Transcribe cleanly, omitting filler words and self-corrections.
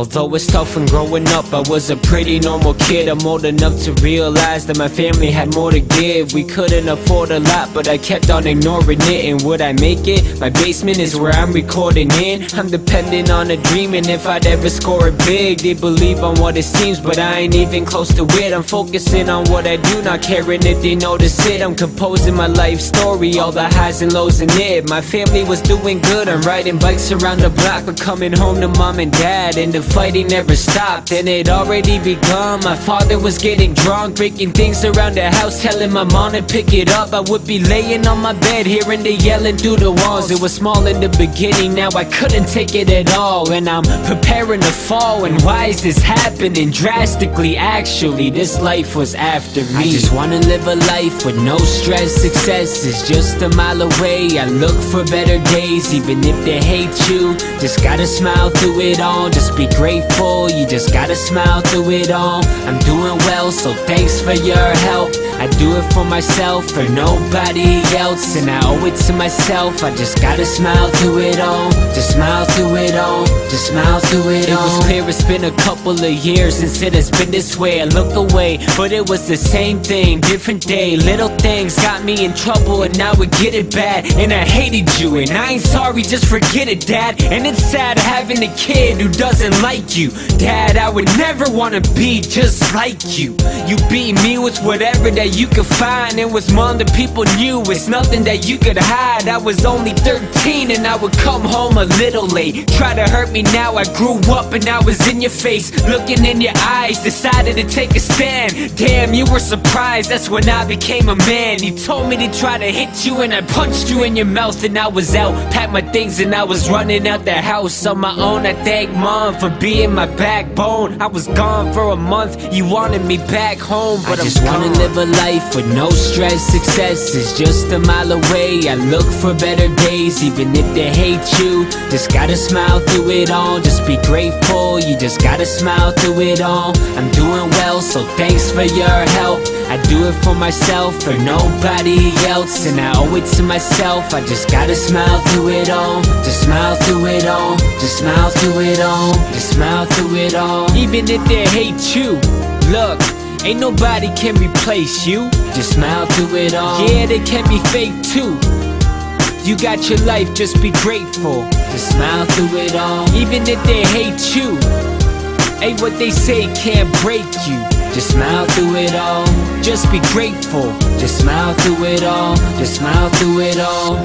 Although it's tough when growing up, I was a pretty normal kid. I'm old enough to realize that my family had more to give. We couldn't afford a lot, but I kept on ignoring it. And would I make it? My basement is where I'm recording in. I'm dependent on a dream, and if I'd ever score it big, they believe on what it seems, but I ain't even close to it. I'm focusing on what I do, not caring if they notice it. I'm composing my life story, all the highs and lows in it. My family was doing good, I'm riding bikes around the block, but coming home to mom and dad, and the fighting never stopped, and it already begun. My father was getting drunk, breaking things around the house, telling my mom to pick it up. I would be laying on my bed, hearing the yelling through the walls. It was small in the beginning, now I couldn't take it at all, and I'm preparing to fall. And why is this happening drastically? Actually, this life was after me. I just wanna live a life with no stress. Success is just a mile away. I look for better days, even if they hate you. Just gotta smile through it all, just be grateful. You just gotta smile through it all. I'm doing well, so thanks for your help. I do it for myself, for nobody else, and I owe it to myself. I just gotta smile through it all, just smile through it all, just smile through it all. It was clear it's been a couple of years since it has been this way. I look away, but it was the same thing, different day. Little things got me in trouble, and now we get it bad. And I hated you, and I ain't sorry, just forget it, Dad. And it's sad having a kid who doesn't like you. Dad, I would never wanna be just like you. You beat me with whatever that you could find, and was more than people knew. It's nothing that you could hide. I was only 13 and I would come home a little late. Try to hurt me now, I grew up and I was in your face, looking in your eyes, decided to take a stand. Damn, you were surprised, that's when I became a man. You told me to try to hit you, and I punched you in your mouth, and I was out, packed my things, and I was running out the house on my own. I thank Mom for being my backbone. I was gone for a month, you wanted me back home, but I just wanna live a life with no stress. Success is just a mile away. I look for better days, even if they hate you. Just gotta smile through it all, just be grateful. You just gotta smile through it all. I'm doing well, so thanks for your help. I do it for myself, for nobody else, and I owe it to myself. I just gotta smile through it all, just smile through it all, just smile through it all, just smile through it all. Even if they hate you, look, ain't nobody can replace you. Just smile through it all. Yeah, they can be fake too. You got your life, just be grateful. Just smile through it all. Even if they hate you, ain't what they say can't break you. Just smile through it all, just be grateful. Just smile through it all, just smile through it all.